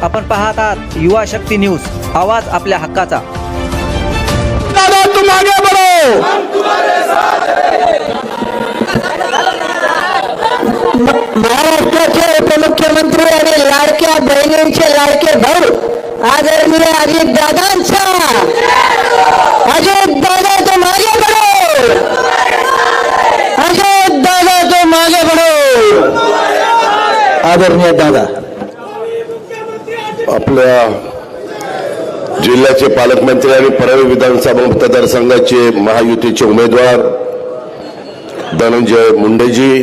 आपण पाहत आहात युवा शक्ती न्यूज, आवाज आपल्या हक्काचा। दादा तुम आगे बढ़ो, हम तुम्हारे साथ हैं। महाराष्ट्राचे उपमुख्यमंत्री आणि लाडक्या बहिणींचे लाडके भाऊ आदरणीय अजित दादांचा, अजित दादा तुम आगे बढ़ो, अजित दादा तुम आगे बढ़ो। आदरणीय दादा, आपल्या जिल्ह्याचे पालकमंत्री आणि परळी विधानसभा मतदारसंघाचे महायुतीचे उमेदवार धनंजय मुंडेजी,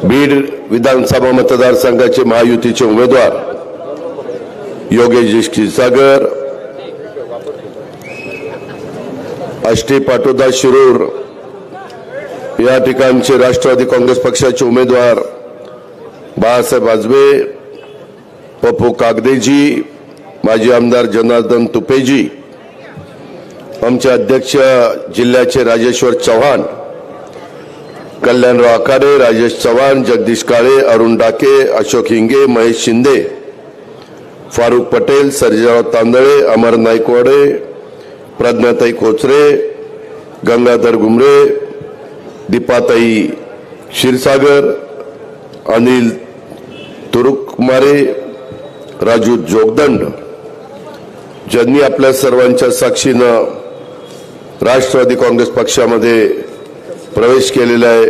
बीड विधानसभा मतदारसंघाचे महायुतीचे उमेदवार योगेश क्षीरसागर, आष्टी पाटोदा शिरूर या ठिकाणचे राष्ट्रवादी काँग्रेस पक्षाचे उमेदवार बाळासाहेब आजबे, पप्पू कागदेजी, माजी आमदार जनार्दन तुपेजी, आमचे अध्यक्ष जिल्ह्याचे राजेश्वर चव्हाण, कल्याणराव आकारे, राजेश चव्हाण, जगदीश काळे, अरुण डाके, अशोक हिंगे, महेश शिंदे, फारुख पटेल, सर्जेराव तांदळे, अमर नाईकवाडे, प्रज्ञाताई कोचरे, गंगाधर घुमरे, दीपाताई क्षीरसागर, अनिल तुरुकमारे, राजू जोगदंड, ज्यांनी आपल्या सर्वांच्या साक्षीनं राष्ट्रवादी काँग्रेस पक्षामध्ये प्रवेश केलेला आहे,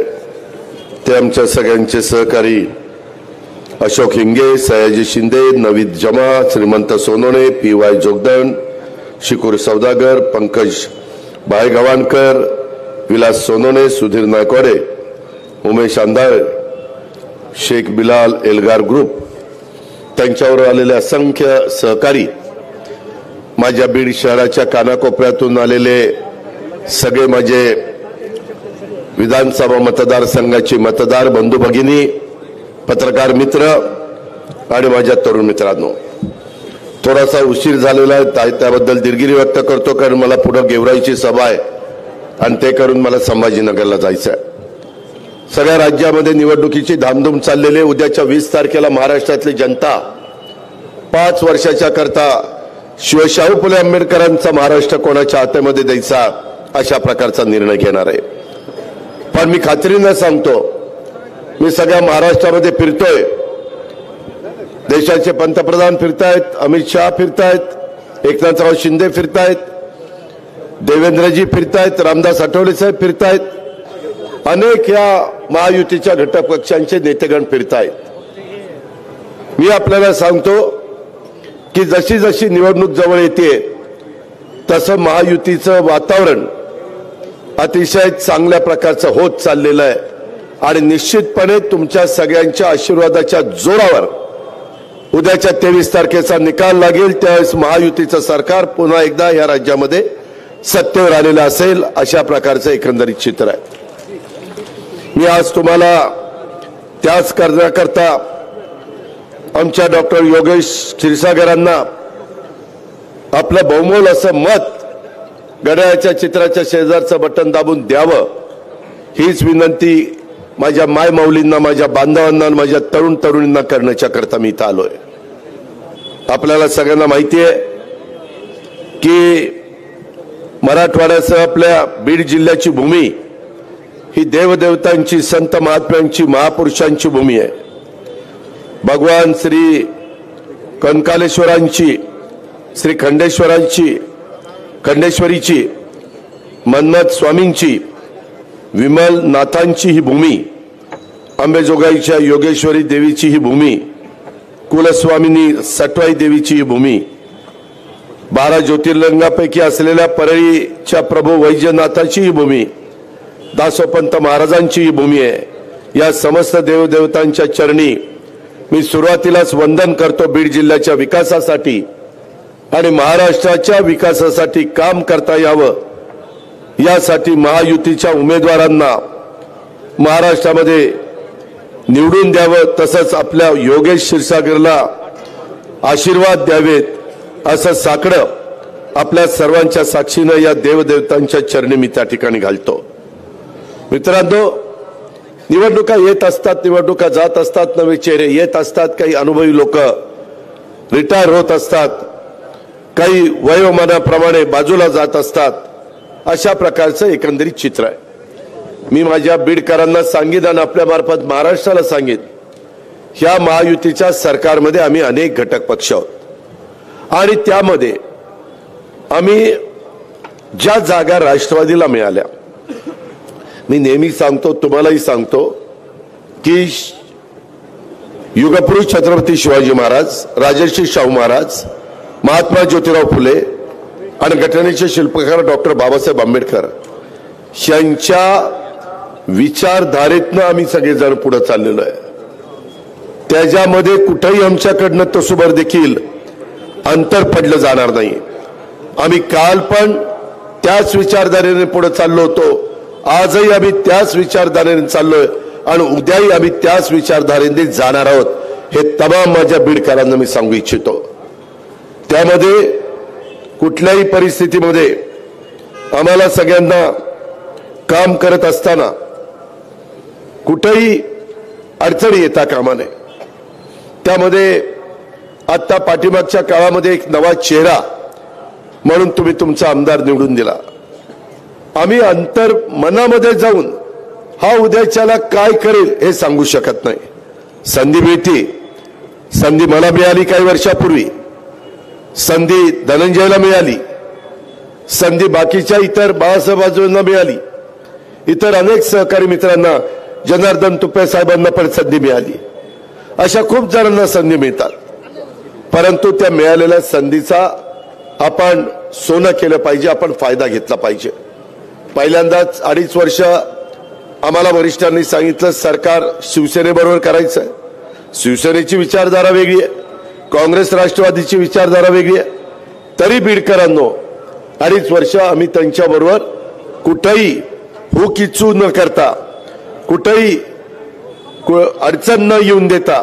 ते आमच्या सगळ्यांचे सहकारी अशोक हिंगे, सयाजी शिंदे, नवीद जमा, श्रीमंत सोनोने, PY जोगदंड, शिकूर सौदागर, पंकज बायगवाणकर, विलास सोनोने, सुधीर नायकवाडे, उमेश अंधाळ, शेख बिलाल एल्गार ग्रुप, त्यांच्यावर आलेले असंख्य सहकारी, माझ्या बीड शहराच्या कानाकोपऱ्यातून आलेले सगळे माझे विधानसभा मतदारसंघाचे मतदार बंधू भगिनी, पत्रकार मित्र आणि माझ्या तरुण मित्रांनो, थोडासा उशीर झालेला आहे त्याबद्दल दिलगिरी व्यक्त करतो, कारण मला पुढे गेवराईची सभा आहे आणि ते करून मला संभाजीनगरला जायचं आहे। सगळ्या राज्यामध्ये निवडणुकीची धामधूम चाललेली आहे। उद्याच्या 20 तारखेला महाराष्ट्रातली जनता 5 वर्षाच्या करता शिवशाहू फुले आंबेडकरांचा महाराष्ट्र कोणाच्या हातामध्ये द्यायचा अशा प्रकारचा निर्णय घेणार आहे। पण मी खात्रीने सांगतो, मी सगळ्या महाराष्ट्रामध्ये फिरतोय, देशाचे पंतप्रधान फिरतायत, अमित शहा फिरतायत, एकनाथराव शिंदे फिरतायत, देवेंद्रजी फिरतायत, रामदास आठवले साहेब फिरतायत, अनेक या महायुतीच्या घटक पक्षांचे नेतेगण फिरतायत। मी आपल्याला सांगतो की जशी जशी निवडणूक जवळ येते तसं महायुतीचं वातावरण अतिशय चांगल्या प्रकारचं होत चाललेलं आहे आणि निश्चितपणे तुमच्या सगळ्यांच्या आशीर्वादाच्या जोरावर उद्याच्या 23 तारखेचा निकाल लागेल, त्यावेळेस महायुतीचं सरकार पुन्हा एकदा या राज्यामध्ये सत्तेवर आलेलं असेल, अशा प्रकारचं एकंदरीत चित्र आहे। मी आज तुम्हाला त्याच करण्याकरता आमच्या डॉक्टर योगेश क्षीरसागरांना आपलं बहुमोल असं मत घड्याळाच्या चित्राच्या शेजारचं बटन दाबून द्यावं, हीच विनंती माझ्या मायमाऊलींना, माझ्या बांधवांना, माझ्या तरुण तरुणींना करण्याच्या करता मी इथं आलोय। आपल्याला सगळ्यांना माहिती आहे की मराठवाड्यासह आपल्या बीड जिल्ह्याची भूमी ही देवदेवतांची, संत महात्म्यांची, महापुरुषांची भूमी आहे। भगवान श्री कंकालेश्वरांची, श्री खंडेश्वरीची, मन्मथ स्वामींची, विमल नाथांची ही भूमी, अंबेजोगाईच्या योगेश्वरी देवीची ही भूमी, कुलस्वामिनी सटवाई देवीची ही भूमी, 12 ज्योतिर्लिंगापैकी असलेल्या परळीच्या प्रभू वैजनाथाची ही भूमी, दासोपंत महाराजांची ही भूमी आहे। या समस्त देवदेवतांच्या चरणी मी सुरुवातीलाच वंदन करतो। बीड जिल्ह्याच्या विकासासाठी आणि महाराष्ट्राच्या विकासासाठी काम करता यावं, यासाठी महायुतीच्या उमेदवारांना महाराष्ट्रामध्ये निवडून द्यावं, तसंच आपल्या योगेश क्षीरसागरला आशीर्वाद द्यावेत, असं साकडं आपल्या सर्वांच्या साक्षीनं या देवदेवतांच्या चरणी मी त्या ठिकाणी घालतो। मित्रांनो, निवडणुका येत असतात, निवडणुका जात असतात, नवे चेहरे येत असतात, काही अनुभवी लोक रिटायर होत असतात, काही वयोमानाप्रमाणे बाजूला जात असतात, अशा प्रकारचं एकंदरीत चित्र आहे. मी माझ्या बीडकरांना सांगेन आणि आपल्या मार्फत महाराष्ट्राला सांगेन, ह्या महायुतीच्या सरकारमध्ये आम्ही अनेक घटक पक्ष आहोत आणि त्यामध्ये आम्ही ज्या जागा राष्ट्रवादीला मिळाल्या, मी नेहमी सांगतो, तुम्हालाही सांगतो की युगपुरुष छत्रपती शिवाजी महाराज, राजर्षी शाहू महाराज, महात्मा ज्योतिराव फुले आणि घटनेचे शिल्पकार डॉक्टर बाबासाहेब आंबेडकर यांच्या विचारधारेतनं आम्ही सगळेजण पुढे चाललेलो आहे. त्याच्यामध्ये कुठेही आमच्याकडनं तसुभर देखील अंतर पडलं जाणार नाही. आम्ही काल पण त्याच विचारधारेने पुढे चाललो होतो, आजही आम्ही त्याच विचारधारेने चाललोय आणि उद्याही आम्ही त्याच विचारधारेने जाणार आहोत. हे तमाम माझ्या बीडकरांना मी सांगू इच्छितो. त्यामध्ये कुठल्याही परिस्थितीमध्ये आम्हाला सगळ्यांना काम करत असताना कुठेही अडचणी येता कामा नये. त्यामध्ये आता पाठीमागच्या काळामध्ये एक नवा चेहरा म्हणून तुम्ही तुमचा आमदार निवडून दिला. आम्ही अंतर मनामध्ये जाऊन हा उद्याच्याला काय करेल हे सांगू शकत नाही. संधी मिळते, संधी मला मिळाली काही वर्षापूर्वी, संधी धनंजयला मिळाली, संधी बाकीच्या इतर बाळासाहेब आजोबांना मिळाली, इतर अनेक सहकारी मित्रांना, जनार्दन तुपे साहेबांना पण संधी मिळाली. अशा खूप जणांना संधी मिळतात, परंतु त्या मिळालेल्या संधीचा आपण सोनं केलं पाहिजे, आपण फायदा घेतला पाहिजे. पहिल्यांदाच 2.5 वर्ष आम्हाला वरिष्ठांनी सांगितलं सरकार शिवसेनेबरोबर करायचं आहे. शिवसेनेची विचारधारा वेगळी आहे, काँग्रेस राष्ट्रवादीची विचारधारा वेगळी आहे. तरी बीडकरांनो 2.5 वर्ष आम्ही त्यांच्याबरोबर कुठेही हुकिचू न करता, कुठेही अडचण न येऊन देता,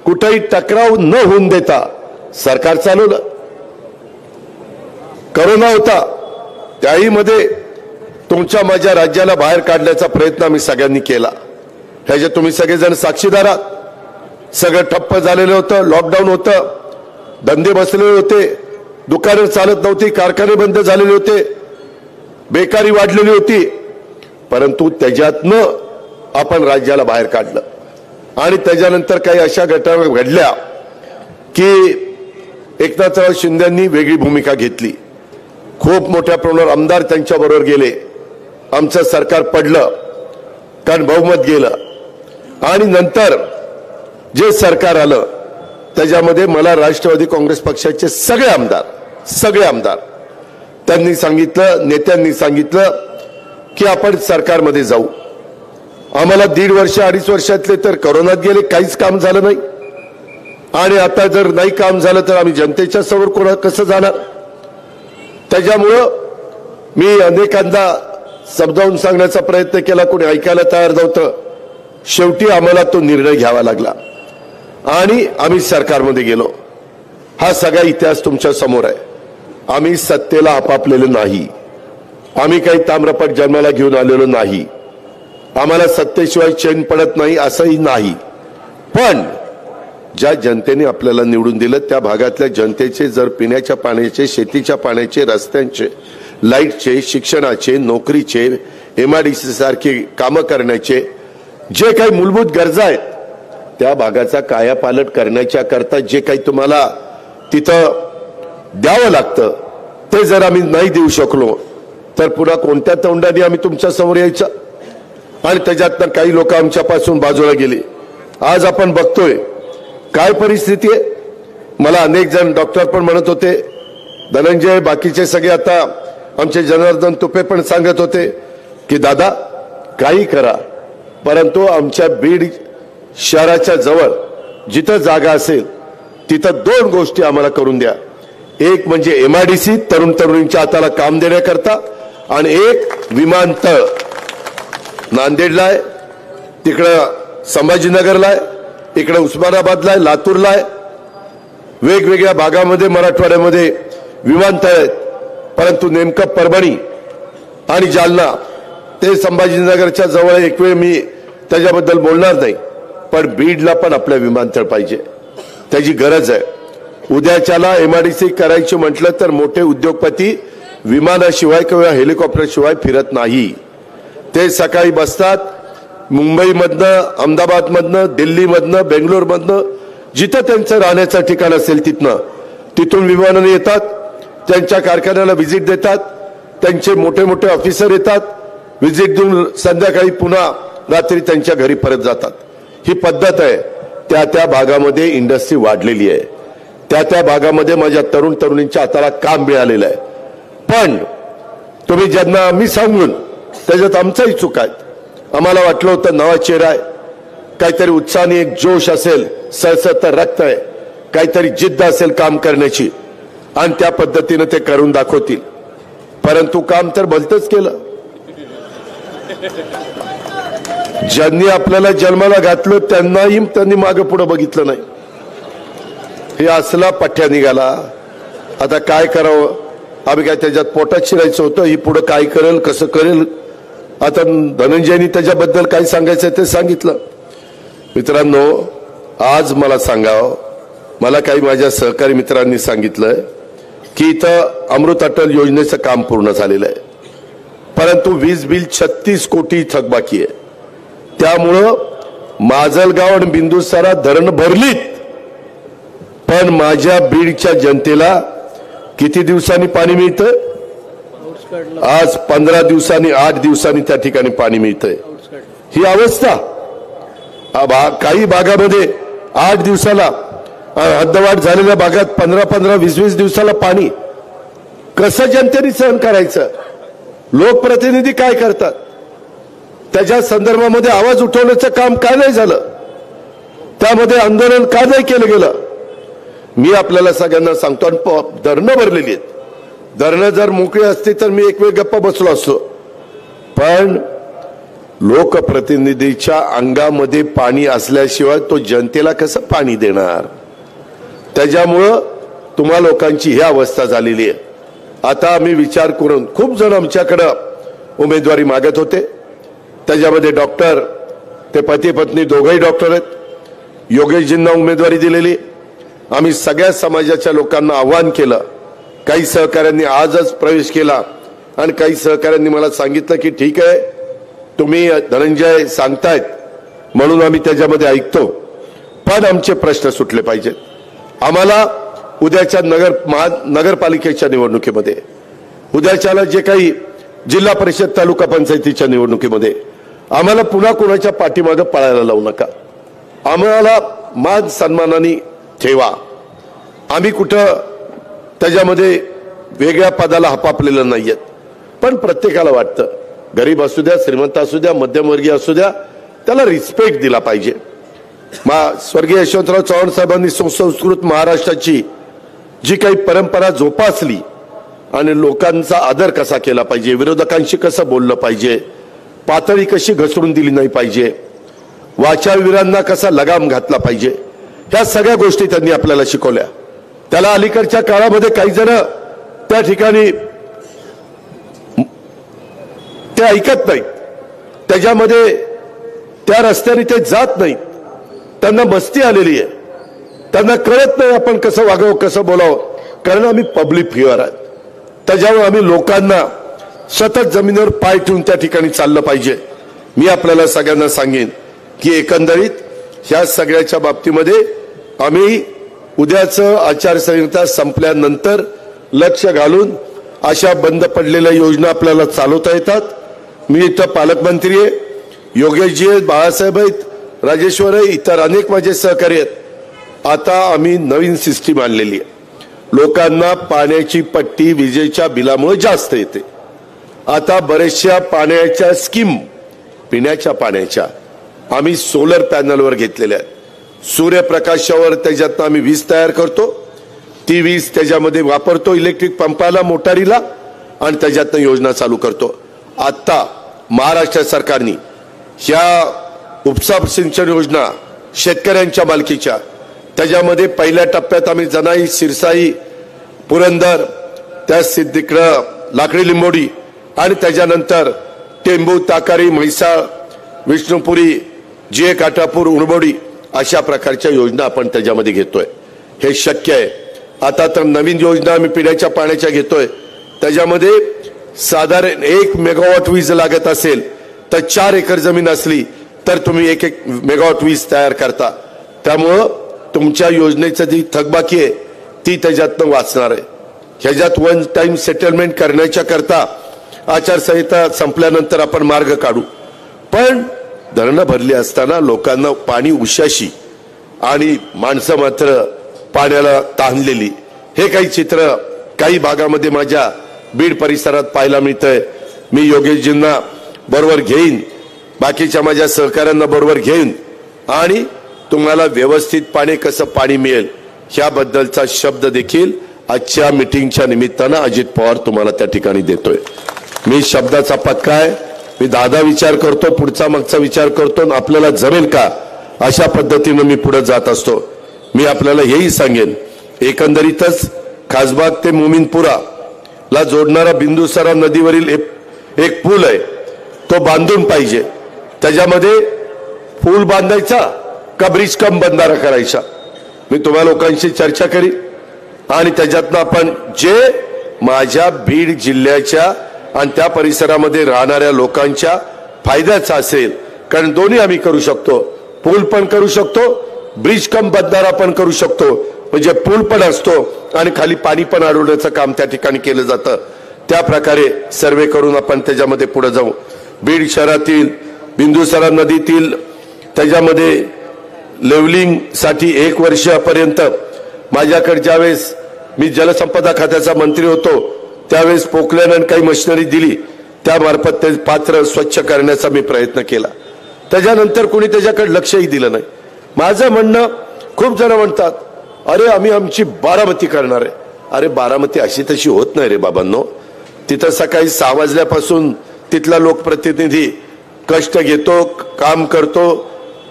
कुठेही टकराव न होऊन देता सरकार चालवलं. करोना होता, त्याही मध्ये तुमच्या माझ्या राज्याला बाहेर काढण्याचा प्रयत्न आम्ही सगळ्यांनी केला. ह्याचे तुम्ही सगळेजण साक्षीदार आहात. सगळं ठप्प झालेलं होतं, लॉकडाऊन होतं, धंदे बसलेले होते, दुकानं चालत नव्हती, कारखाने बंद झालेले होते, बेकारी वाढलेली होती. परंतु त्याच्यातनं आपण राज्याला बाहेर काढलं आणि त्याच्यानंतर काही अशा घटना घडल्या की एकनाथराव शिंदेंनी वेगळी भूमिका घेतली. खूप मोठ्या प्रमाणावर आमदार त्यांच्याबरोबर गेले. आमचं सरकार पडलं कारण बहुमत गेलं आणि नंतर जे सरकार आलं त्याच्यामध्ये मला राष्ट्रवादी काँग्रेस पक्षाचे सगळे आमदार त्यांनी सांगितलं, नेत्यांनी सांगितलं की आपण सरकारमध्ये जाऊ. आम्हाला 1.5 वर्ष 2.5 वर्षातले तर करोनात गेले, काहीच काम झालं नाही आणि आता जर नाही काम झालं तर आम्ही जनतेच्या समोर कसं जाणार. त्याच्यामुळं मी अनेकांदा समजावून सांगण्याचा प्रयत्न केला, कोणी ऐकायला तयार नव्हतं. शेवटी आम्हाला तो निर्णय घ्यावा लागला आणि आम्ही सरकारमध्ये गेलो. हा सगळा इतिहास तुमच्या समोर आहे. आम्ही सत्तेला आपापलेलो नाही, आम्ही काही ताम्रपट जन्माला घेऊन आलेलो नाही, आम्हाला सत्तेशिवाय चैन पडत नाही असंही नाही. पण ज्या जनतेने आपल्याला निवडून दिलं त्या भागातल्या जनतेचे जर पिण्याच्या पाण्याचे, शेतीच्या पाण्याचे, रस्त्यांचे, लाईटचे, शिक्षणाचे, नोकरीचे, MIDC सारखी कामं करण्याचे जे काही मूलभूत गरजा आहेत त्या भागाचा कायापालट करण्याच्या करता जे काही तुम्हाला तिथं द्यावं लागतं ते जर आम्ही नाही देऊ शकलो तर पुन्हा कोणत्या तोंडाने आम्ही तुमच्या समोर यायचं. आणि त्याच्यातनं काही लोक आमच्यापासून बाजूला गेले. आज आपण बघतोय काय परिस्थिती आहे. मला अनेक जण डॉक्टर पण म्हणत होते, धनंजय बाकीचे सगळे, आता आमचे जनार्दन तुपे पण सांगत होते की दादा काही करा, परंतु आमच्या बीड शहराच्या जवळ जिथं जागा असेल तिथं 2 गोष्टी आम्हाला करून द्या. एक म्हणजे MIDC तरुण तरुणींच्या हाताला काम देण्याकरता आणि एक विमानतळ नांदेडला आहे, तिकडं संभाजीनगरला आहे, इकडे उस्मानाबादला आहे, लातूरला आहे. वेगवेगळ्या भागामध्ये मराठवाड्यामध्ये विमानतळ आहेत, परंतु नेमकं परभणी आणि जालना ते संभाजीनगरच्या जवळ. एक वेळ मी त्याच्याबद्दल बोलणार नाही, पण बीडला पण आपलं विमानतळ पाहिजे, त्याची गरज आहे. उद्याच्याला MIDC करायची म्हटलं तर मोठे उद्योगपती विमानाशिवाय किंवा हेलिकॉप्टरशिवाय फिरत नाही. ते सकाळी बसतात मुंबईमधनं, अहमदाबादमधनं, दिल्लीमधनं, बेंगलोरमधनं, जिथं त्यांचं राहण्याचं ठिकाण असेल तिथून विमानाने येतात, त्यांच्या कारखान्याला व्हिजिट देतात, त्यांचे मोठे मोठे ऑफिसर येतात, व्हिजिट देऊन संध्याकाळी पुन्हा रात्री त्यांच्या घरी परत जातात. ही पद्धत आहे. त्या भागामध्ये इंडस्ट्री वाढलेली आहे, त्या भागामध्ये माझ्या तरुण तरुणींच्या हाताला काम मिळालेलं आहे. पण तुम्ही ज्यांना आम्ही सांगून त्याच्यात आमचाही चूक आहे. आम्हाला वाटलं होतं नवा चेहरा आहे, काहीतरी उत्साहाने एक जोश असेल, सळसळतं रक्त आहे, काहीतरी जिद्द असेल काम करण्याची आणि त्या पद्धतीने ते करून दाखवतील. परंतु काम तर भलतंच केलं. ज्यांनी आपल्याला जन्माला घातलं त्यांनी मागे पुढे बघितलं नाही. हे असला पठ्ठ्या निघाला. आता काय करावं? आम्ही काय त्याच्यात पोटात शिरायचं होतं? ही पुढे काय करेल, कसं करेल? आता धनंजयनी त्याच्याबद्दल काय सांगायचं ते सांगितलं. मित्रांनो, आज मला सांगावं, मला काही माझ्या सहकारी मित्रांनी सांगितलं की इथं अमृत अटल योजनेचं काम पूर्ण झालेलं आहे, परंतु वीज बिल 36 कोटी थकबाकी आहे. त्यामुळं माजलगाव आणि बिंदुसारा धरण भरलीत, पण माझ्या बीडच्या जनतेला किती दिवसांनी पाणी मिळतं? आज 15 दिवसांनी, 8 दिवसांनी त्या ठिकाणी पाणी मिळतंय. ही अवस्था. काही भागामध्ये 8 दिवसाला, हद्दवाढ झालेल्या भागात 15-15, 20-20 दिवसाला पाणी. कसं जनतेने सहन करायचं? लोकप्रतिनिधी काय करतात? त्याच्या संदर्भामध्ये आवाज उठवण्याचं काम का नाही झालं? त्यामध्ये आंदोलन का नाही केलं गेलं? मी आपल्याला सगळ्यांना सांगतो. आणि धरणं भरलेली आहेत. धरणं जर मोकळी असती तर मी एक वेळ गप्पा बसलो असतो. पण लोकप्रतिनिधीच्या अंगामध्ये पाणी असल्याशिवाय तो जनतेला कसं पाणी देणार? त्याच्यामुळं तुम्हा लोकांची ही अवस्था झालेली आहे. आता आम्ही विचार करून, खूप जण आमच्याकडं उमेदवारी मागत होते. त्याच्यामध्ये डॉक्टर, ते पती पत्नी दोघंही डॉक्टर आहेत, योगेशजींना उमेदवारी दिलेली. आम्ही सगळ्या समाजाच्या लोकांना आव्हान केलं. काही सहकाऱ्यांनी आजच प्रवेश केला आणि काही सहकाऱ्यांनी मला सांगितलं की ठीक आहे, तुम्ही धनंजय सांगतायत म्हणून आम्ही त्याच्यामध्ये ऐकतो, पण आमचे प्रश्न सुटले पाहिजेत. आम्हाला उद्याच्या नगरपालिकेच्या निवडणुकीमध्ये, उद्याच्याला जे काही जिल्हा परिषद तालुका पंचायतीच्या निवडणुकीमध्ये आम्हाला पुन्हा कोणाच्या पाठीमागे पळायला लावू नका. आम्हाला मान सन्मानाने ठेवा. आम्ही कुठं त्याच्यामध्ये वेगळ्या पदाला हपापलेलं नाहीयेत. पण प्रत्येकाला वाटतं, गरीब असू द्या, श्रीमंत असू द्या, मध्यमवर्गीय असू द्या, त्याला रिस्पेक्ट दिला पाहिजे. स्वर्गीय यशवंतराव चव्हाण साहेबांनी सुसंस्कृत महाराष्ट्राची जी काही परंपरा जोपासली आणि लोकांचा आदर कसा केला पाहिजे, विरोधकांशी कसं बोललं पाहिजे, पातळी कशी घसरून दिली नाही पाहिजे, वाचाळवीरांना कसा लगाम घातला पाहिजे, ह्या सगळ्या गोष्टी त्यांनी आपल्याला शिकवल्या. त्याला अलीकडच्या काळामध्ये काही जण त्या ठिकाणी ते ऐकत नाहीत, त्याच्यामध्ये त्या रस्त्याने ते जात नाहीत. त्यांना मस्ती आलेली आहे, त्यांना कळत नाही आपण कसं वागावं, कसं बोलावं. कारण आम्ही पब्लिक फिगर आहोत. त्याच्यामुळे आम्ही लोकांना सतत जमिनीवर पाय ठेवून त्या ठिकाणी चाललं पाहिजे. मी आपल्याला सगळ्यांना सांगेन की एकंदरीत ह्या सगळ्याच्या बाबतीमध्ये आम्ही उद्याचं आचारसंहिता संपल्यानंतर लक्ष घालून अशा बंद पडलेल्या योजना आपल्याला चालवता येतात. मी इथं पालकमंत्री आहे, योगेशजी आहेत, बाळासाहेब आहेत, राजेश्वर आहे, इतर अनेक माझे सहकारी आहेत. आता आम्ही नवीन सिस्टीम आणलेली आहे. लोकांना पाण्याची पट्टी विजेच्या बिलामुळे जास्त येते. आता बरेचशा पाण्याच्या स्कीम, पिण्याच्या पाण्याच्या आम्ही सोलर पॅनलवर घेतलेल्या आहेत. सूर्यप्रकाशावर त्याच्यातनं आम्ही वीज तयार करतो. ती वीज त्याच्यामध्ये वापरतो इलेक्ट्रिक पंपाला, मोटारीला, आणि त्याच्यातनं योजना चालू करतो. आता महाराष्ट्र सरकारने ह्या उपसा सिंचन योजना शेतकऱ्यांच्या मालकीच्या, त्याच्यामध्ये पहिल्या टप्प्यात आम्ही जनाई, सिरसाई, पुरंदर, त्या तिकडं लाकडी लिंबोडी, आणि त्याच्यानंतर टेंबू, ताकारी, म्हैसाळ, विष्णुपुरी, काठापूर, उरबोडी, अशा प्रकारच्या योजना आपण त्याच्यामध्ये घेतोय. हे शक्य आहे. आता तर नवीन योजना आम्ही पिण्याच्या पाण्याच्या घेतोय, त्याच्यामध्ये साधारण 1 मेगावॉट वीज लागत असेल तर 4 एकर जमीन असली तर तुम्ही 1 मेगावॉट वीज तयार करता. त्यामुळं तुमच्या योजनेचं जी थकबाकी आहे ती त्याच्यातनं वाचणार आहे. ह्याच्यात वन टाइम सेटलमेंट करण्याच्या करता आचारसंहिता संपल्यानंतर आपण मार्ग काढू. पण धरणं भरली असताना लोकांना पाणी उशाशी आणि माणसं मात्र पाण्याला ताणलेली, हे काही चित्र काही भागामध्ये माझ्या बीड परिसरात पाहायला मिळतंय. मी योगेशजींना बरोबर घेईन, बाकीच्या माझ्या सहकाऱ्यांना बरोबर घेईन आणि तुम्हाला व्यवस्थित कसं पाणी मिळेल ह्याबद्दलचा शब्द देखील आजच्या मीटिंगच्या निमित्तानं अजित पवार तुम्हाला त्या ठिकाणी देतोय. मी शब्दाचा पक्का आहे. मी दादा विचार करतो, पुढचा मागचा विचार करतो, आपल्याला जमेल का अशा पद्धतीनं मी पुढे जात असतो. मी आपल्याला हेही सांगेन, एकंदरीतच खासबाग ते मोमीनपुरा ला जोडणारा बिंदुसरा नदीवरील एक पूल आहे, तो बांधून पाहिजे. त्याच्यामध्ये पूल बांधायचा का ब्रिज कम बंधारा करायचा, मी तुम्हा लोकांशी चर्चा करी आणि त्याच्यातनं आपण जे माझ्या बीड जिल्ह्याच्या आणि त्या परिसरामध्ये राहणाऱ्या लोकांच्या फायद्याचा असेल, कारण दोन्ही आम्ही करू शकतो, पूल पण करू शकतो, ब्रिज कम बंधारा पण करू शकतो. म्हणजे पूल पण असतो आणि खाली पाणी पण अडवण्याचं काम त्या ठिकाणी केलं जातं. त्या प्रकारे सर्वे करून आपण त्याच्यामध्ये पुढे जाऊ. बीड शहरातील बिंदुसरा नदीतील त्याच्यामध्ये लेवलिंग साठी 1 वर्षापर्यंत माझ्याकडे ज्यावेळेस मी जलसंपदा खात्याचा मंत्री होतो त्यावेळेस पोकलॅन काही मशिनरी दिली, त्यामार्फत ते पात्र स्वच्छ करण्याचा मी प्रयत्न केला. त्याच्यानंतर कोणी त्याच्याकडे लक्षही दिलं नाही. माझं म्हणणं, खूप जण म्हणतात अरे आम्ही आमची बारामती करणार आहे. अरे बारामती अशी तशी होत नाही रे बाबांनो. तिथं सकाळी 6 वाजल्यापासून तिथला लोकप्रतिनिधी कष्ट घेतो, काम करतो,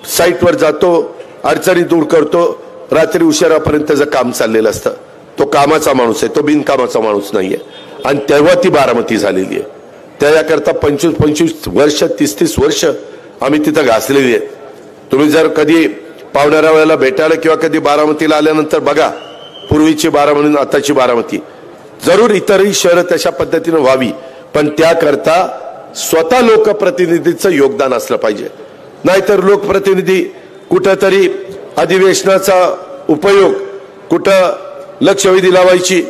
साईटवर जातो, अडचणी दूर करतो, रात्री उशिरापर्यंत त्याचं काम चाललेलं असतं. तो कामाचा माणूस आहे, तो बिनकामाचा माणूस नाहीये. आणि तेव्हा ती बारामती झालेली आहे. त्याकरता 25-25 वर्ष 30-30 वर्ष आम्ही तिथं घासलेली आहेत. तुम्ही जर कधी पावणाऱ्या वेळेला भेटायला किंवा कधी बारामतीला आल्यानंतर बघा, पूर्वीची बारामती आताची बारामती. जरूर इतरही शहरं तशा पद्धतीनं व्हावी, पण त्याकरता स्वतः लोकप्रतिनिधीचं योगदान असलं पाहिजे. नाहीतर लोकप्रतिनिधी कुठंतरी अधिवेशनाचा उपयोग, कुठं लक्षवेधी लावायची,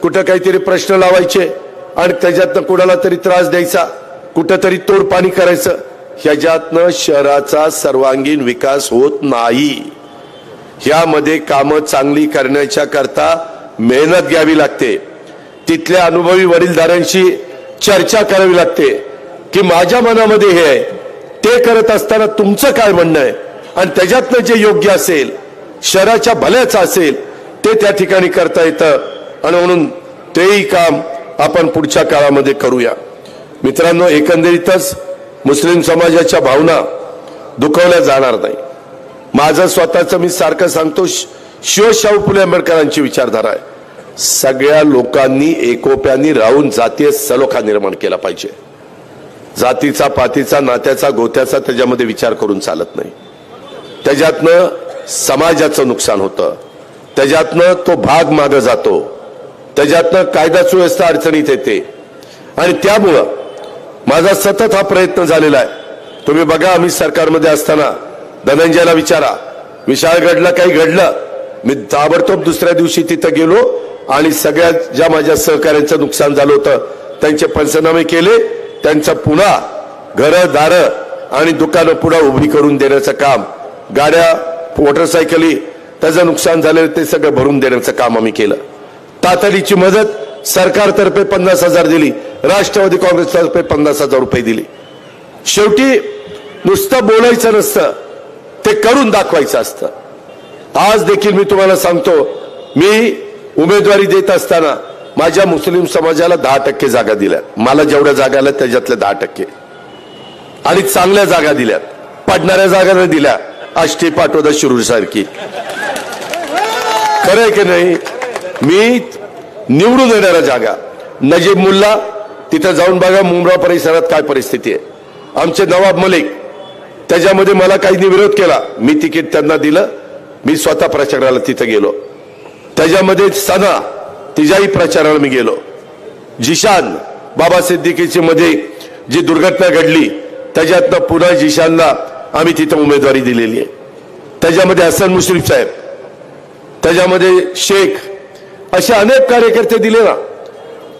कुठं काहीतरी प्रश्न लावायचे आणि त्याच्यातनं कुणाला तरी त्रास द्यायचा, कुठंतरी तोडपाणी करायचं. ह्याच्यातनं शहराचा सर्वांगीण विकास होत नाही. ह्यामध्ये कामं चांगली करण्याच्या करता मेहनत घ्यावी लागते. तिथल्या अनुभवी वडीलधाऱ्यांशी चर्चा करावी लागते की माझ्या मनामध्ये हे आहे, ते करत असताना तुमचं काय म्हणणं आहे आणि त्याच्यातनं जे योग्य असेल, शहराच्या भल्याचं असेल, ते त्या ठिकाणी करता येतं. आणि म्हणून तेही काम आपण पुढच्या काळामध्ये करूया. मित्रांनो, एकंदरीतच मुस्लिम समाजाच्या भावना दुखवल्या जाणार नाही. माझं स्वतःचं मी सारखं सांगतो, शिवशाहू फुले आंबेडकरांची विचारधारा आहे. सगळ्या लोकांनी एकोप्याने राहून जातीय सलोखा निर्माण केला पाहिजे. जातीचा, पातीचा, नात्याचा, गोत्याचा त्याच्यामध्ये विचार करून चालत नाही. त्याच्यातनं समाजाचं नुकसान होतं, त्याच्यातनं तो भाग मागे जातो, त्याच्यातनं कायदा सुव्यवस्था अडचणीत येते. आणि त्यामुळं माझा सतत हा प्रयत्न झालेला आहे. तुम्ही बघा, आम्ही सरकारमध्ये असताना धनंजयला विचारा, विशाळगडला काही घडलं, मी ताबडतोब दुसऱ्या दिवशी तिथं गेलो आणि सगळ्या ज्या माझ्या सहकार्यांचं नुकसान झालं होतं त्यांचे पंचनामे केले. त्यांचं पुन्हा घरं दारं आणि दुकानं पुन्हा उभी करून देण्याचं काम, गाड्या मोटरसायकली त्याचं नुकसान झालेलं ते सगळं भरून देण्याचं काम आम्ही केलं. तातडीची मदत सरकारतर्फे 50,000 दिली, राष्ट्रवादी काँग्रेसतर्फे 50,000 रुपये दिले. शेवटी नुसतं बोलायचं नसतं, ते करून दाखवायचं असतं. आज देखील मी तुम्हाला सांगतो, मी उमेदवारी देत असताना माझ्या मुस्लिम समाजाला 10% जागा दिल्या. मला जेवढ्या जागा आल्या त्याच्यातल्या 10% आणि चांगल्या जागा दिल्या, पडणाऱ्या जागा नाही दिल्या. आष्टी पाटोदा शिरूर सारखी. खरंय की नाही? मी निवडून येणाऱ्या जागा, नजीब मुल्ला तिथं जाऊन बघा मुंब्रा परिसरात काय परिस्थिती आहे. आमचे नवाब मलिक, त्याच्यामध्ये मला काही विरोध केला, मी तिकीट त्यांना दिलं, मी स्वतः प्रचाराला तिथं गेलो. त्याच्यामध्ये सना तिच्याही प्रचाराला मी गेलो. जिशान बाबा सिद्दीकीची मध्ये जी दुर्घटना घडली त्याच्यातनं पुन्हा जिशानला आम्ही तिथं उमेदवारी दिलेली आहे. त्याच्यामध्ये हसन मुश्रीफ साहेब, त्याच्यामध्ये शेख, असे अनेक कार्यकर्ते दिले ना.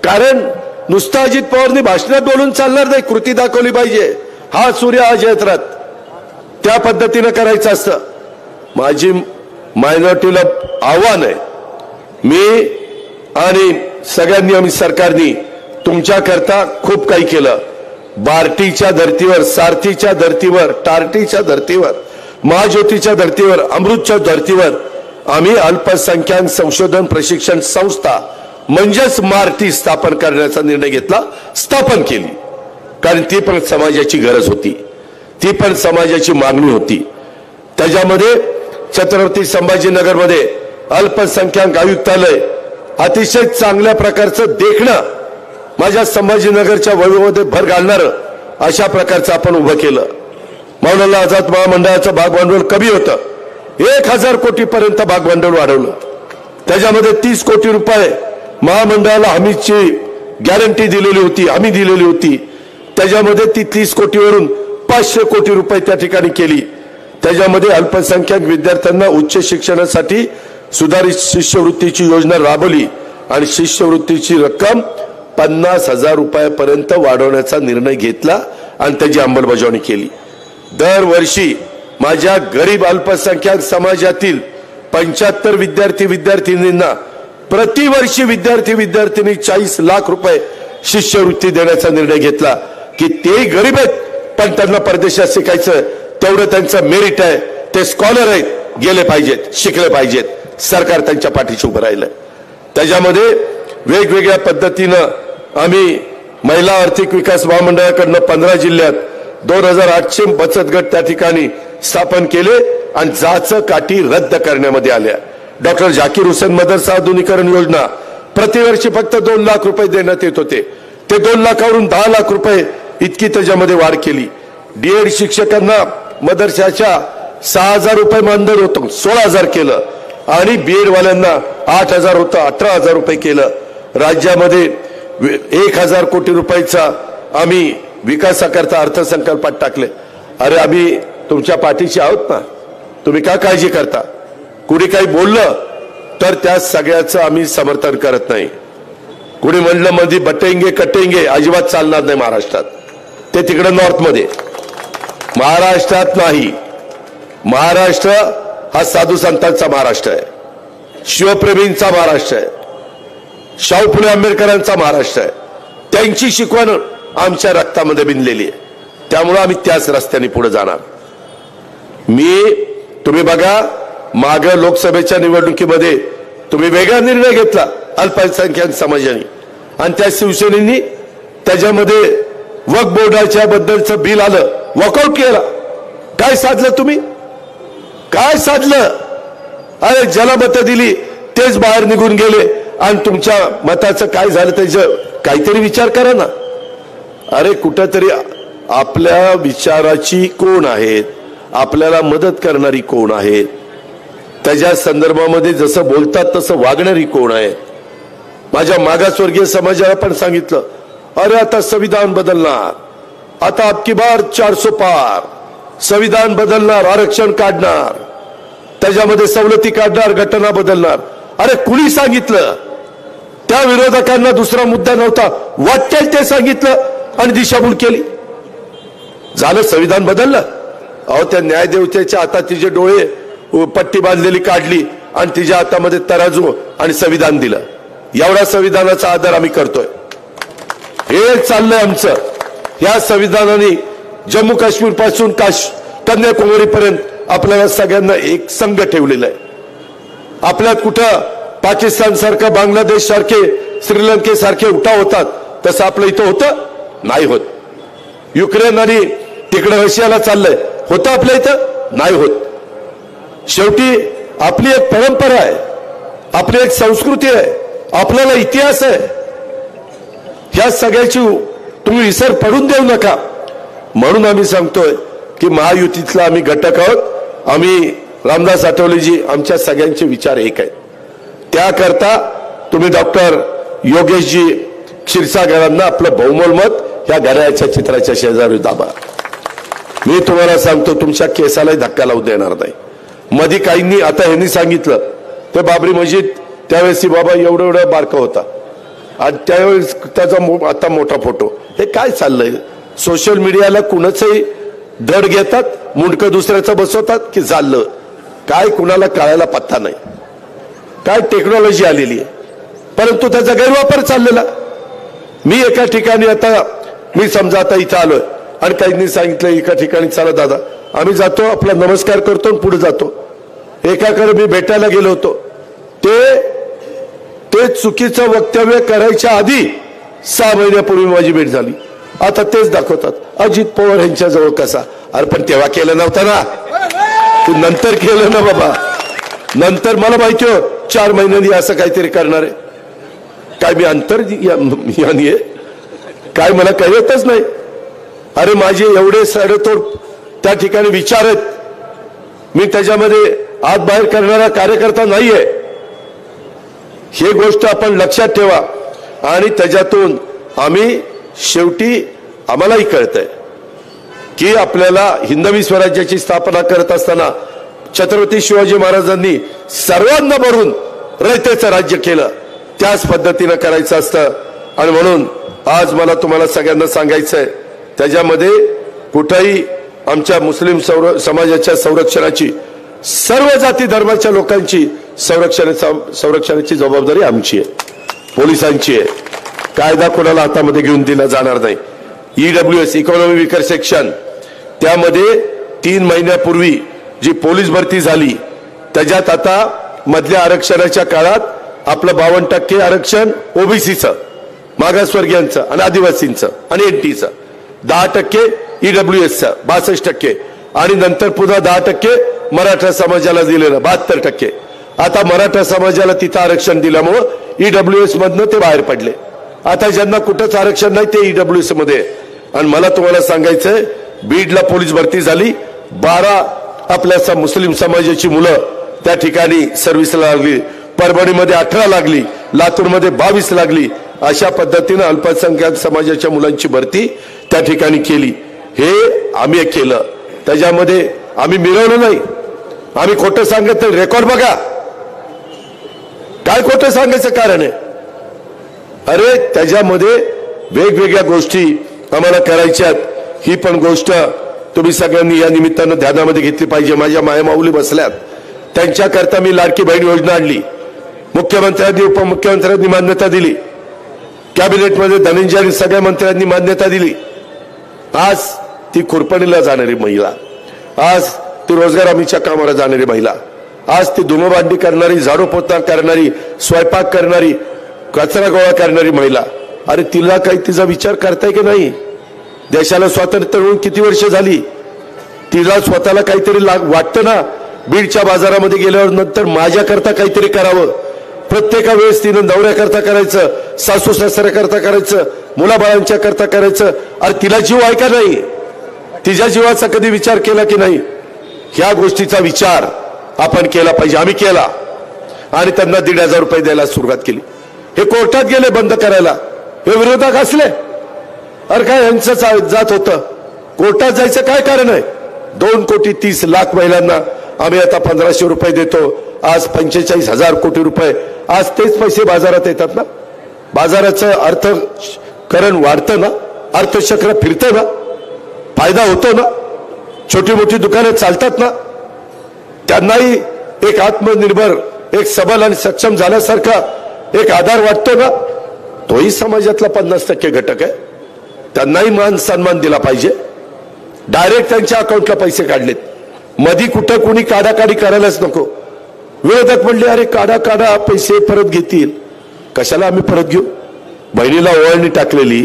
कारण नुसतं अजित पवारनी भाषणात बोलून चालणार नाही, कृती दाखवली पाहिजे. हा सूर्य हा जयत्रात त्या पद्धतीनं करायचं असतं. माझी मायनॉरिटीला आव्हान आहे, मी आणि सगळ्यांनी आम्ही सरकारनी तुमच्याकरता खूप काही केलं. बार्टीच्या धर्तीवर, सारथीच्या धर्तीवर, टार्टीच्या धर्तीवर, महाज्योतीच्या धर्तीवर, अमृतच्या धर्तीवर आम्ही अल्पसंख्याक संशोधन प्रशिक्षण संस्था म्हणजेच मार्टी स्थापन करण्याचा निर्णय घेतला, स्थापन केली. कारण ती पण समाजाची गरज होती, ती पण समाजाची मागणी होती. त्याच्यामध्ये छत्रपती संभाजीनगरमध्ये अल्पसंख्याक आयुक्तालय अतिशय चांगल्या प्रकारचं देखणं माझ्या संभाजीनगरच्या वैभवामध्ये भर घालणारं अशा प्रकारचं आपण उभं केलं. मौलाना आझाद महामंडळाचं भागभांडवल कमी होतं, 1000 कोटीपर्यंत भागभांडवल वाढवलं. त्याच्यामध्ये 30 कोटी रुपये महामंडळाला हमीची गॅरंटी दिलेली होती, हमी दिलेली होती. त्याच्यामध्ये ती 30 कोटीवरून 500 कोटी रुपये त्या ठिकाणी केली. त्याच्यामध्ये अल्पसंख्याक विद्यार्थ्यांना उच्च शिक्षणासाठी सुधारित शिष्यवृत्तीची योजना राबवली आणि शिष्यवृत्तीची रक्कम 50,000 रुपयापर्यंत वाढवण्याचा निर्णय घेतला आणि त्याची अंमलबजावणी केली. दरवर्षी माझ्या गरीब अल्पसंख्याक समाजातील 75 विद्यार्थी विद्यार्थिनींना प्रतिवर्षी विद्यार्थी विद्यार्थिनी 40 लाख रुपये शिष्यवृत्ती देण्याचा निर्णय घेतला की ते गरीब आहेत पण त्यांना परदेशात शिकायचं, तेवढं त्यांचं मेरिट आहे, ते स्कॉलर आहेत, गेले पाहिजेत, शिकले पाहिजेत. सरकार त्यांच्या पाठीशी उभं राहिलं. त्याच्यामध्ये वेगवेगळ्या पद्धतीनं आम्ही महिला आर्थिक विकास महामंडळाकडनं 15 जिल्ह्यात 2800 बचत गट त्या ठिकाणी स्थापन केले आणि जाचं काठी रद्द करण्यामध्ये आल्या. डॉक्टर झाकीर हुसेन मदरसा आधुनिकरण योजना प्रतिवर्षी फक्त 2 लाख रुपये देण्यात येत होते, ते 2 लाखावरून 10 लाख रुपये इतकी त्याच्यामध्ये वाढ केली. डीएड शिक्षकांना मदरशाच्या 6,000 रुपये मानधन होतं, 16,000 केलं आणि बीएड वाल्यांना 8,000 होतं, 18,000 रुपये केलं. राज्यामध्ये 1,000 कोटी रुपयाचा आम्ही विकासाकरता अर्थसंकल्पात टाकले. अरे आम्ही तुमच्या पाठीशी आहोत ना, तुम्ही का काळजी करता? कुणी काही बोललं तर त्या सगळ्याचं आम्ही समर्थन करत नाही. कुणी म्हणलं मध्ये बटेंगे कटेंगे अजिबात चालणार नाही महाराष्ट्रात. ते तिकडे नॉर्थ मध्ये, महाराष्ट्रात नाही. महाराष्ट्र हा साधू संतांचा महाराष्ट्र आहे, शिवप्रेमींचा महाराष्ट्र आहे, शाहू फुले आंबेडकरांचा महाराष्ट्र आहे. त्यांची शिकवण आमच्या रक्तामध्ये भिनलेली आहे. त्यामुळे आम्ही त्याच रस्त्याने पुढे जाणार. तुम्ही बघा, माग लोकसभेच्या निवडणुकीमध्ये तुम्ही वेगळा निर्णय घेतला अल्पसंख्याक समाजाने आणि त्या शिवसेनेनी त्याच्यामध्ये वक्फ बोर्डाच्या बद्दलचं बिल आलं, वॉकआउट केला. काय साधलं तुम्ही? काय साधलं? अरे ज्याला मतं दिली तेच बाहेर निघून गेले आणि तुमच्या मताचं काय झालं त्याचं काहीतरी विचार करा ना. अरे कुठंतरी आपल्या विचाराची कोण आहेत, आपल्याला मदत करणारी कोण आहेत, त्याच्या संदर्भामध्ये जसं बोलतात तसं वागणारी कोण आहे. माझ्या मागासवर्गीय समाजाला पण सांगितलं, अरे आता संविधान बदलणार, आता अबकी बार 400 पार, संविधान बदलणार, आरक्षण काढणार, त्याच्यामध्ये सवलती काढणार, घटना बदलणार. अरे कुणी सांगितलं? त्या विरोधकांना दुसरा मुद्दा नव्हता, वाटेल ते सांगितलं आणि दिशाभूल केली. झालं, संविधान बदललं. अहो त्या न्यायदेवतेच्या हातात तिचे डोळे पट्टी बांधलेली काढली आणि तिच्या हातामध्ये तराजू आणि संविधान दिलं. एवढा संविधानाचा आदर आम्ही करतोय. हे चाललंय आमचं. या संविधानाने जम्मू काश्मीर पासून कन्याकुमारीपर्यंत आपल्याला सगळ्यांना एक संघ ठेवलेला आहे. आपल्यात कुठं पाकिस्तान सारखं, बांगलादेश सारखे, श्रीलंकेसारखे उठाव होतात तसं आपलं इथं होतं? नाही होत. युक्रेन आणि तिकडे रशियाला चाललंय, होतं आपल्या इथं? नाही होत. शेवटी आपली एक परंपरा आहे, आपली एक संस्कृती आहे, आपल्याला इतिहास आहे. ह्या सगळ्याची तुम्ही विसर पडून देऊ नका. म्हणून आम्ही सांगतोय की महायुतीतला आम्ही घटक आहोत. आम्ही रामदास आठवलेजी, आमच्या सगळ्यांचे विचार एक आहेत. त्याकरता तुम्ही डॉक्टर योगेशजी क्षीरसागरांना आपलं बहुमोल मत ह्या घड्याळाच्या चित्राच्या शेजारी दाबा. मी तुम्हाला सांगतो तुमच्या केसालाही धक्का लावू देणार नाही. मध्ये काहींनी आता ह्यांनी सांगितलं ते बाबरी मस्जिद त्यावेळेस बाबा एवढा बारका होता आणि त्यावेळेस त्याचा आता मोठा फोटो. हे काय चाललंय? सोशल मीडियाला कुणाचंही धड घेतात, मुंडकं दुसऱ्याचं बसवतात की चाललं काय, कुणाला कळायला पत्ता नाही. काय टेक्नॉलॉजी आलेली आहे, परंतु त्याचा गैरवापर चाललेला. मी एका ठिकाणी आता मी समजा आता इथं आलोय आणि काहींनी सांगितलं एका ठिकाणी चला दादा आम्ही जातो, आपला नमस्कार करतो आणि पुढे जातो. एकाकडे मी भेटायला गेलो होतो, ते चुकीचं वक्तव्य करायच्या आधी 6 महिन्यापूर्वी माझी भेट झाली. आता तेच दाखवतात अजित पवार यांच्या जवळ कसा. अरे पण तेव्हा केलं नव्हतं ना, तू नंतर केलं ना बाबा. नंतर मला माहिती हो 4 महिन्यांनी असं काहीतरी करणार आहे. काय मी अंतर यानी काय मला कळतच नाही. अरे माझे एवढे सडेतोड त्या ठिकाणी विचार आहेत, मी त्याच्यामध्ये आत बाहेर करणारा कार्यकर्ता नाहीये. ही गोष्ट आपण लक्षात ठेवा. आणि त्याच्यातून आम्ही शेवटी आम्हालाही कळतंय की आपल्याला हिंदवी स्वराज्याची स्थापना करत असताना छत्रपती शिवाजी महाराजांनी सर्वांना भरून रयतेचं राज्य केलं, त्याच पद्धतीनं करायचं असतं. आणि म्हणून आज मला तुम्हाला सगळ्यांना सांगायचंय त्याच्यामध्ये कुठेही आमच्या मुस्लिम समाजाच्या संरक्षणाची, सर्व जाती धर्माच्या लोकांची संरक्षणाची जबाबदारी आमची आहे, पोलिसांची आहे. कायदा कोणाला हातामध्ये घेऊन दिला जाणार नाही. EWS इकॉनॉमी वीकर सेक्शन त्यामध्ये 3 महिन्यापूर्वी जी पोलीस भरती झाली त्याच्यात आता मधल्या आरक्षणाच्या काळात आपलं 52% आरक्षण ओबीसीचं, मागासवर्गीयांचं आणि आदिवासींचं आणि NTचं, 10% EWSचं 62% आणि नंतर पुन्हा 10% मराठा समाजाला दिलेलं 72%. आता मराठा समाजाला तिथं आरक्षण दिल्यामुळं EWS मधनं ते बाहेर पडले. आता ज्यांना कुठंच आरक्षण नाही ते EWS मध्ये. आणि मला तुम्हाला सांगायचंय बीडला पोलीस भरती झाली, 12 आपल्या मुस्लिम समाजाची मुलं त्या ठिकाणी सर्व्हिसला लागली, परभणीमध्ये 18 लागली, लातूरमध्ये 22 लागली. अशा पद्धतीनं अल्पसंख्याक समाजाच्या मुलांची भरती त्या ठिकाणी केली. हे आम्ही केलं, त्याच्यामध्ये आम्ही मिरवलं नाही, आम्ही खोटं सांगत नाही. रेकॉर्ड बघा, काय खोटं सांगायचं कारण आहे? अरे त्याच्यामध्ये वेगवेगळ्या गोष्टी आम्हाला करायच्यात. ही पण गोष्ट तुम्ही सगळ्यांनी या निमित्तानं ध्यानामध्ये घेतली पाहिजे. माझ्या मायमाऊली बसल्यात, त्यांच्याकरता मी लाडकी बहीण योजना आणली. मुख्यमंत्र्यांनी उपमुख्यमंत्र्यांनी मान्यता दिली, कॅबिनेटमध्ये धनंजय सगळ्या मंत्र्यांनी मान्यता दिली. आज ती खुरपणीला जाणारी महिला, आज ती रोजगार हमीच्या कामाला जाणारी महिला, आज ती धुमभांडी करणारी, झाडू पोता करणारी, स्वयंपाक करणारी, कचरा गोळा करणारी महिला, अरे तिला काही तिचा विचार करताय की नाही? देशाला स्वातंत्र्य मिळून किती वर्ष झाली? तिला स्वतःला काहीतरी वाटतं ना, बीडच्या बाजारामध्ये गेल्यावर नंतर माझ्याकरता काहीतरी करावं. प्रत्येका वेळेस तिनं नवऱ्याकरता करायचं, सासू सासऱ्याकरता करायचं, मुलाबाळांच्या करता करायचं. अरे तिला जीव आहे का नाही? तिच्या जीवाचा कधी विचार केला की नाही? ह्या गोष्टीचा विचार आपण केला पाहिजे. आम्ही केला आणि त्यांना 1,500 रुपये द्यायला सुरुवात केली. हे कोर्टात गेले बंद करायला, हे विरोधक असले. अरे काय यांचं जात होतं, कोर्टात जायचं काय कारण आहे? 2,30,00,000 महिलांना आम्ही आता 1,500 रुपये देतो. आज 45,000 कोटी रुपये, आज तेच पैसे बाजारात येतात ना. बाजाराचं अर्थकरण वाढतं ना, अर्थचक्र फिरतं ना, फायदा होतो ना, छोटी मोठी दुकाने चालतात ना, त्यांनाही एक आत्मनिर्भर, एक सबल आणि सक्षम झाल्यासारखा एक आधार वाटतो ना. तोही समाजातला 50% घटक आहे, त्यांनाही मान सन्मान दिला पाहिजे. डायरेक्ट त्यांच्या अकाउंटला पैसे काढलेत, मधी कुठं कुणी काढाकाढी करायलाच नको. विरोधक म्हणले अरे काढा पैसे परत घेतील. कशाला आम्ही परत घेऊ? बहिणीला ओवाळणी टाकलेली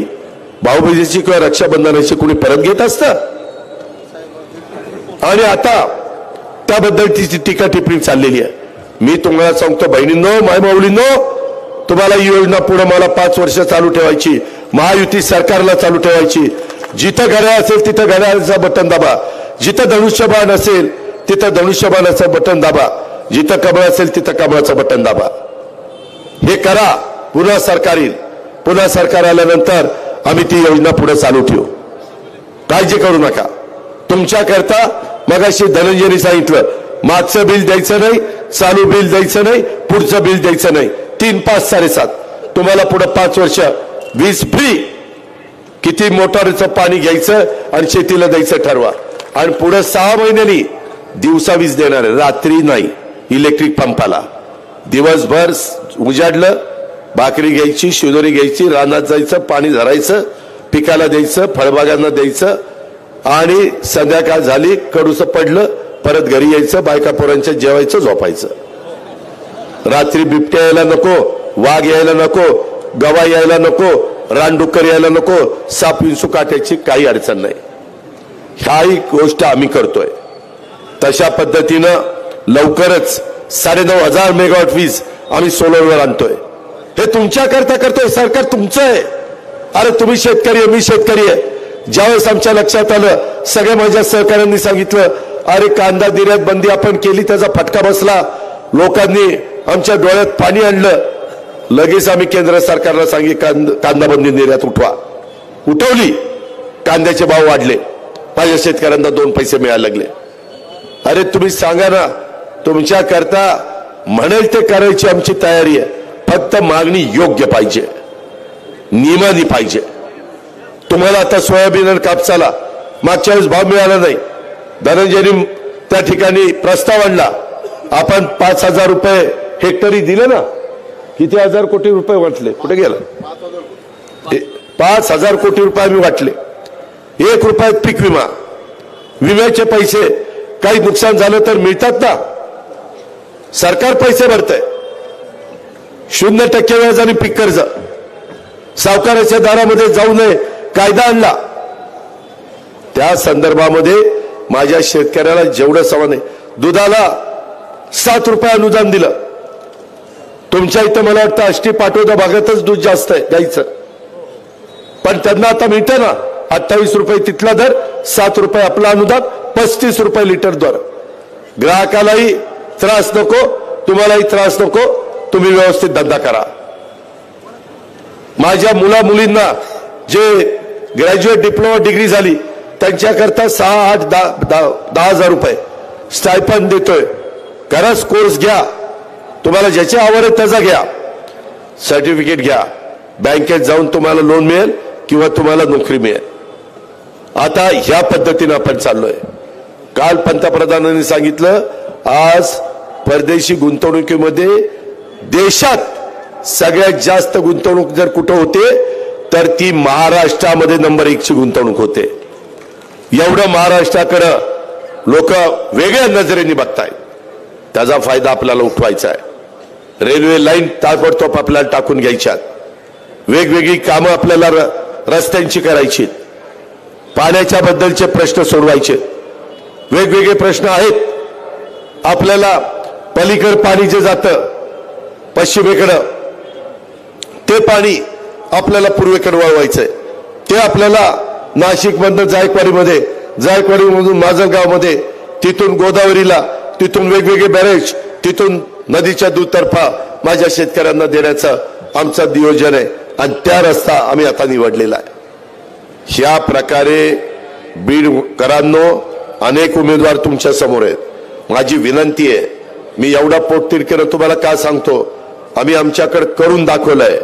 भाऊबीजेची किंवा रक्षाबंधनाची कुणी परत घेत असतं? आणि आता त्याबद्दल तिची टीका टिप्पणी चाललेली आहे. मी तुम्हाला सांगतो बहिणींनो, मायमाऊलींनो, तुम्हाला ही योजना पुढे मला 5 वर्ष चालू ठेवायची, महायुती सरकारला चालू ठेवायची. जिथं घड्याळ असेल तिथं घड्याळाचं बटन दाबा, जिथं धनुष्यबाण असेल तिथं धनुष्यबाणाचं बटन दाबा, जिथं कमळ असेल तिथं कमळाचं बटन दाबा. हे करा, पुन्हा सरकार येईल. पुन्हा सरकार आल्यानंतर आम्ही ती योजना पुढे चालू ठेवू. काळजी करू नका. तुमच्याकरता मगाशी धनंजयनी सांगितलं, मागचं बिल द्यायचं नाही, चालू बिल द्यायचं नाही, पुढचं बिल द्यायचं नाही. 3, 5, 7.5 तुम्हाला पुढे 5 वर्ष वीज फ्री. किती मोटारचं पाणी घ्यायचं आणि शेतीला द्यायचं ठरवा. आणि पुढे 6 महिन्यांनी दिवसा वीज देणार आहे, रात्री नाही. इलेक्ट्रिक पंपाला दिवसभर उजाडलं, भाकरी घ्यायची, शिदोरी घ्यायची, रानात जायचं, पाणी धरायचं, पिकाला द्यायचं, फळबागांना द्यायचं. आणि संध्याकाळ झाली, कडूचं पडलं, परत घरी यायचं, बायका पोरांच्या जेवायचं, झोपायचं. रात्री बिबट्या यायला नको, वाघ यायला नको, गवा यायला नको, रानडुक्कर यायला नको, साप विंचू काट्याची काही अडचण नाही. ह्याही गोष्ट आम्ही करतोय. तशा पद्धतीनं लवकरच 9,500 मेगावॉट वीज आम्ही सोलरवर आणतोय. हे तुमच्याकरता करतोय. सरकार तुमचं आहे. अरे तुम्ही शेतकरी आहे, मी शेतकरी आहे. ज्यावेळेस आमच्या लक्षात आलं, सगळ्या माझ्या सहकाऱ्यांनी सांगितलं, अरे कांदा निर्यात बंदी आपण केली, त्याचा फटका बसला, लोकांनी आमच्या डोळ्यात पाणी आणलं. लगेच आम्ही केंद्र सरकारला सांगितलं, कांदा बंदी निर्यात उठवा. उठवली. कांद्याचे भाव वाढले, माझ्या शेतकऱ्यांना 2 पैसे मिळायला लागले. अरे तुम्ही सांगा ना, तुमच्याकरता म्हणेल ते करायची आमची तयारी आहे. फक्त मागणी योग्य पाहिजे, नियमानी पाहिजे. तुम्हाला आता सोयाबीन आणि कापसाला मागच्या वेळेस भाव मिळाला नाही. धनंजयनी त्या ठिकाणी प्रस्ताव आणला, आपण 5,000 रुपये हेक्टरी दिले ना. किती 1,000 कोटी रुपये वाटले, कुठे गेला? 5,000 कोटी रुपये आम्ही वाटले. 1 रुपयात पीक विमा, विम्याचे पैसे काही नुकसान झालं तर मिळतात ना. सरकार पैसे भरतंय. 0% व्याजाने पीक कर्ज. सावकाराच्या दारामध्ये जाऊ नये कायदा आणला. त्या संदर्भामध्ये माझ्या शेतकऱ्याला जेवढं समान आहे, दुधाला 7 रुपये अनुदान दिलं. तुमच्या इथं मला वाटतं आष्टी पाटोदा भागातच दूध जास्त आहे गाईचं, पण त्यांना आता मिळतं ना 28 रुपये तिथला दर, 7 रुपये आपला अनुदान, 35 रुपये लिटर दर. ग्राहकालाही त्रास नको, तुम्हालाही त्रास नको. तुम्ही व्यवस्थित धंदा करा. माझ्या मुला मुलींना जे ग्रॅज्युएट डिप्लोमा डिग्री झाली त्यांच्याकरता 6, 8, 10,000 रुपये स्टायपंड देतोय. खरंच कोर्स घ्या, तुम्हाला ज्याची आवड आहे त्याचा घ्या, सर्टिफिकेट घ्या. बँकेत जाऊन तुम्हाला लोन मिळेल किंवा तुम्हाला नोकरी मिळेल. आता ह्या पद्धतीने आपण चाललोय. काल पंतप्रधानांनी सांगितलं, आज परदेशी गुंतवणुकीमध्ये देशात सगळ्यात जास्त गुंतवणूक जर कुठं होते तर ती महाराष्ट्रामध्ये नंबर 1 ची गुंतवणूक होते. एवढं महाराष्ट्राकडे लोक वेगळ्या नजरेने बघतायत. त्याचा फायदा आपल्याला उठवायचा आहे. रेल्वे लाईन ताबडतोब आपल्याला टाकून घ्यायच्यात. वेगवेगळी कामं आपल्याला रस्त्यांची करायची. पाण्याच्या बद्दलचे प्रश्न सोडवायचे. वेगवेगळे प्रश्न आहेत. आपल्याला पलीकडे पाणी जे जातं पश्चिमेकडं, ते पाणी आपल्याला पूर्वेकडे वळवायचंय. ते आपल्याला नाशिक मधून जायकवाडीमधून माजलगावमध्ये, तिथून गोदावरीला, तिथून वेगवेगळे बॅरेज, तिथून नदीच्या दुतर्फा माझ्या शेतकऱ्यांना देण्याचं आमचं नियोजन आहे. आणि त्या रस्ता आम्ही आता निवडलेला आहे. ह्या प्रकारे बीडकरांनो, अनेक उमेदवार तुमच्या समोर आहेत. माझी विनंती आहे, मी एवढा पोटतिडकीनं तुम्हाला का सांगतो, आम्ही आमच्याकडे करून दाखवलंय.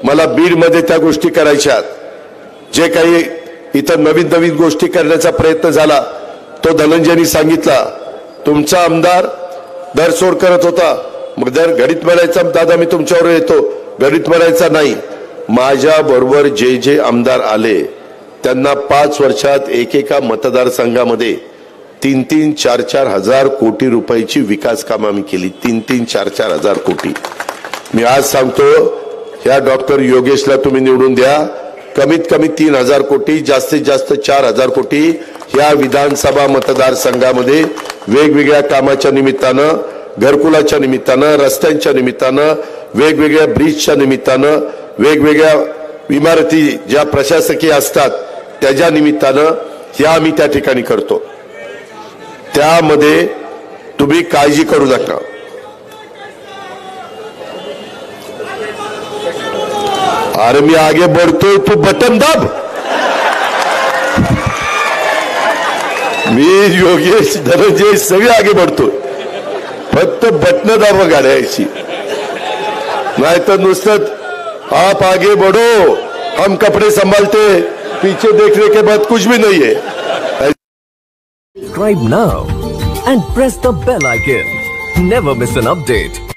मला बीडमध्ये त्या गोष्टी करायच्यात. जे काही इथं नवीन नवीन गोष्टी करण्याचा प्रयत्न झाला तो धनंजयनी सांगितला. तुमचा आमदार दरसोड करत होता, मग दर घडीत म्हणायचा, दादा मी तुमच्यावर येतो, घडीत म्हणायचा नाही. माझ्या बरोबर जे जे आमदार आले त्यांना 5 वर्षात एकेका मतदारसंघामध्ये 3-3, 4-4 हजार कोटी रुपयाची विकास कामं आम्ही केली. 3-3, 4-4 हजार कोटी. मी आज सांगतो, ह्या डॉक्टर योगेशला तुम्ही निवडून द्या. कमीत कमी 3,000 कोटी, जास्तीत जास्त 4,000 कोटी ह्या विधानसभा मतदारसंघामध्ये वेगवेगळ्या कामाच्या निमित्तानं, घरकुलाच्या निमित्तानं, रस्त्यांच्या निमित्तानं, वेगवेगळ्या ब्रिजच्या निमित्तानं, वेगवेगळ्या इमारती ज्या प्रशासकीय असतात त्याच्या निमित्तानं ह्या आम्ही त्या ठिकाणी करतो. त्यामध्ये तुम्ही काळजी करू नका. अरे मी आगे बढ़तोय, तू बटन दाब. मी योगेश धनंजय सगळे आगे बढ़तोय, फक्त बटन दाबा गाड्याची. नाहीतर नुसतं आप आगे बढ़ो हम कपड़े संभालते, पीछे देखने के बाद कुछ भी नहीं है. Subscribe now and press the bell icon. Never miss an update.